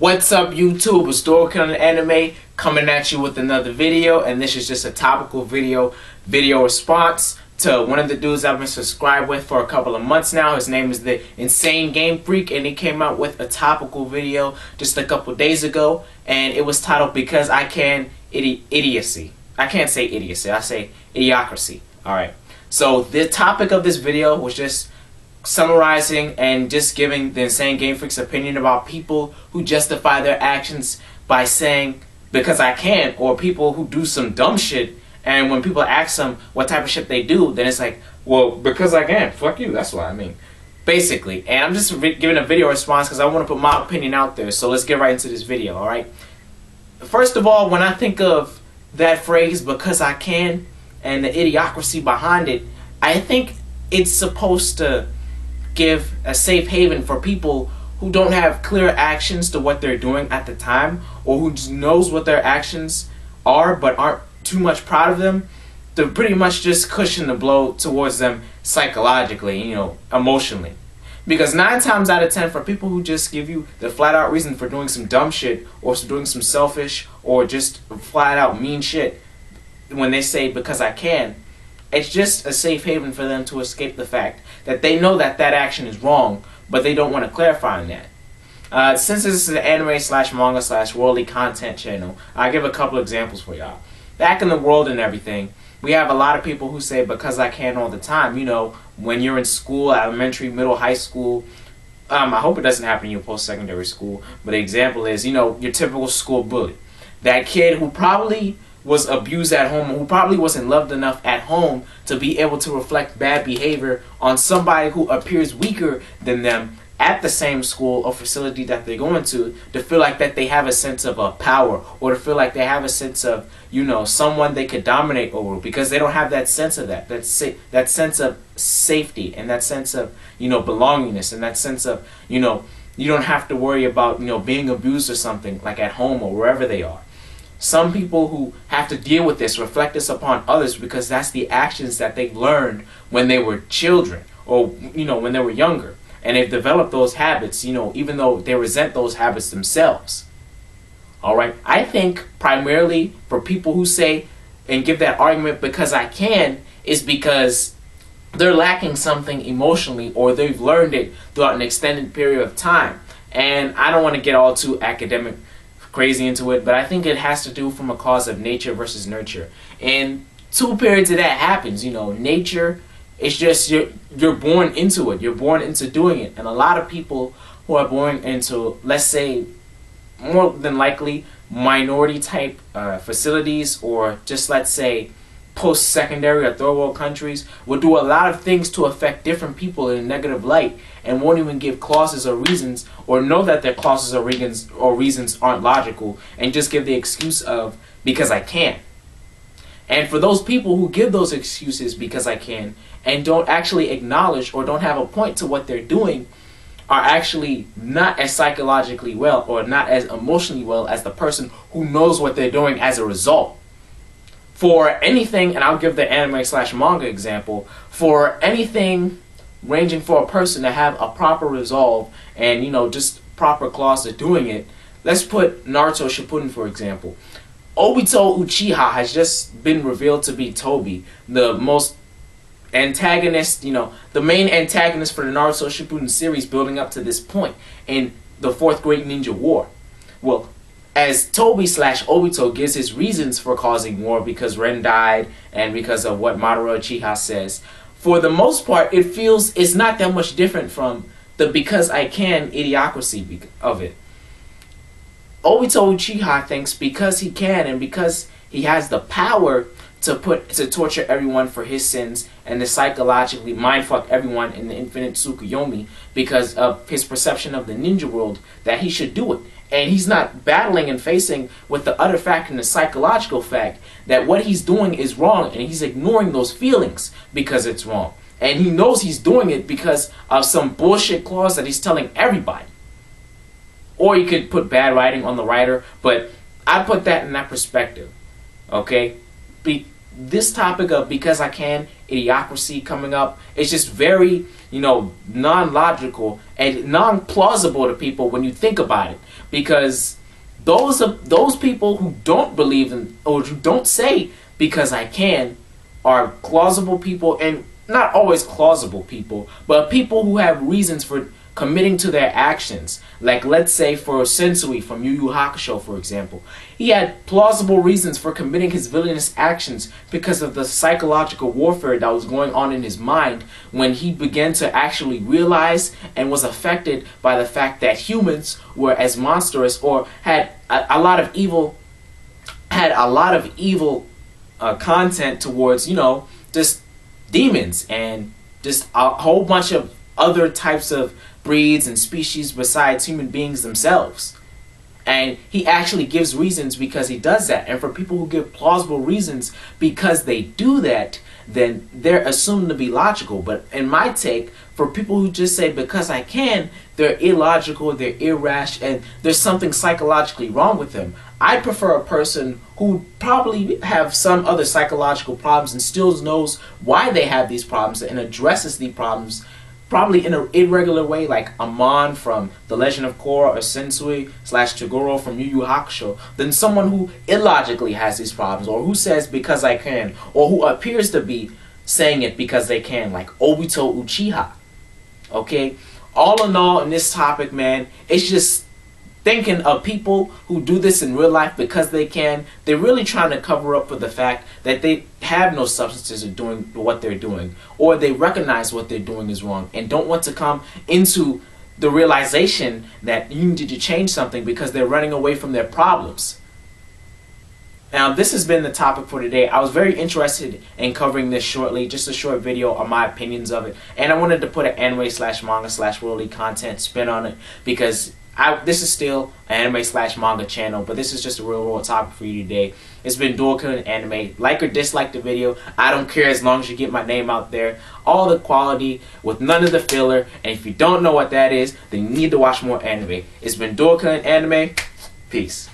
What's up, YouTube? It's Historical Anime coming at you with another video, and this is just a topical video response to one of the dudes I've been subscribed with for a couple of months now. His name is TheInsaneGameFreak, and he came out with a topical video just a couple days ago, and it was titled "Because I Can Idiocy." I can't say idiocy, I say idiocracy. Alright, so the topic of this video was just summarizing and just giving the TheInsaneGameFreak's opinion about people who justify their actions by saying "because I can," or people who do some dumb shit, and when people ask them what type of shit they do, then it's like, well, because I can, fuck you, that's what I mean, basically. And I'm just giving a video response because I want to put my opinion out there. So let's get right into this video. Alright, first of all, when I think of that phrase "because I can" and the idiocracy behind it, I think it's supposed to give a safe haven for people who don't have clear actions to what they're doing at the time, or who just knows what their actions are but aren't too much proud of them, to pretty much just cushion the blow towards them psychologically, emotionally. Because 9 times out of 10, for people who just give you the flat out reason for doing some dumb shit, or doing some selfish or just flat out mean shit, when they say "because I can," it's just a safe haven for them to escape the fact that they know that that action is wrong, but they don't want to clarify on that. Since this is an anime/manga/worldly content channel, I'll give a couple examples for y'all. Back in the world and everything, we have a lot of people who say "because I can" all the time. When you're in school, elementary, middle, high school. I hope it doesn't happen in your post-secondary school, but the example is, your typical school bully. That kid who probably was abused at home, who probably wasn't loved enough at home to be able to reflect bad behavior on somebody who appears weaker than them at the same school or facility that they're going to feel like that they have a sense of power, or to feel like they have a sense of, someone they could dominate over, because they don't have that sense of that sense of safety, and that sense of, belongingness, and that sense of, you don't have to worry about, being abused or something, like at home or wherever they are. Some people who have to deal with this reflect this upon others because that's the actions that they learned when they were children, or when they were younger, and they've developed those habits, even though they resent those habits themselves. Alright, I think primarily for people who say and give that argument "because I can" is because they're lacking something emotionally, or they've learned it throughout an extended period of time. And I don't want to get all too academic crazy into it, but I think it has to do from a cause of nature versus nurture. And 2 periods of that happens. Nature is just you're born into it. You're born into doing it. And a lot of people who are born into, let's say, more than likely minority type facilities, or just, let's say, post-secondary or third world countries, will do a lot of things to affect different people in a negative light, and won't even give clauses or reasons, or know that their clauses or reasons aren't logical, and just give the excuse of "because I can." And for those people who give those excuses "because I can" and don't actually acknowledge or don't have a point to what they're doing, are actually not as psychologically well, or not as emotionally well as the person who knows what they're doing as a result. For anything, and I'll give the anime/manga example, for anything ranging for a person to have a proper resolve and, just proper clause to doing it, let's put Naruto Shippuden for example. Obito Uchiha has just been revealed to be Tobi, the most antagonist, the main antagonist for the Naruto Shippuden series building up to this point in the 4th Great Ninja War. Well, as Tobi/Obito gives his reasons for causing war, because Ren died and because of what Madara Uchiha says, for the most part it feels it's not that much different from the "because I can" idiocracy of it. Obito Uchiha thinks because he can, and because he has the power to torture everyone for his sins, and to psychologically mindfuck everyone in the infinite Tsukuyomi because of his perception of the ninja world, that he should do it. And he's not battling and facing with the other fact and the psychological fact that what he's doing is wrong, and he's ignoring those feelings because it's wrong. And he knows he's doing it because of some bullshit clause that he's telling everybody. Or you could put bad writing on the writer, but I put that in that perspective. Okay? This topic of "because I can" Idiocracy coming up. It's just very, non-logical and non-plausible to people when you think about it, because those people who don't believe in, or who don't say because I can, are plausible people, and not always plausible people, but people who have reasons for committing to their actions. Like, let's say for Sensui from Yu Yu Hakusho, for example, he had plausible reasons for committing his villainous actions because of the psychological warfare that was going on in his mind when he began to actually realize and was affected by the fact that humans were as monstrous, or had a lot of evil content towards, just demons and just a whole bunch of other types of breeds and species besides human beings themselves. And he actually gives reasons because he does that. And for people who give plausible reasons because they do that, then they're assumed to be logical. But in my take, for people who just say because I can, they're illogical, they're irrational, and there's something psychologically wrong with them. I prefer a person who probably have some other psychological problems and still knows why they have these problems and addresses these problems probably in an irregular way, like Amon from The Legend of Korra, or Sensui / Chigoro from Yu Yu Hakusho, than someone who illogically has these problems, or who says because I can, or who appears to be saying it because they can, like Obito Uchiha. Okay? All in all, in this topic, man, it's just thinking of people who do this in real life because they can. They're really trying to cover up for the fact that they have no substances of doing what they're doing, or they recognize what they're doing is wrong and don't want to come into the realization that you need to change something because they're running away from their problems. Now, this has been the topic for today. I was very interested in covering this shortly, just a short video on my opinions of it, and I wanted to put an anime / manga / worldly content spin on it, because this is still an anime / manga channel, but this is just a real world topic for you today. It's been Dorka Anime. Like or dislike the video, I don't care, as long as you get my name out there. All the quality with none of the filler, and if you don't know what that is, then you need to watch more anime. It's been Dorka Anime. Peace.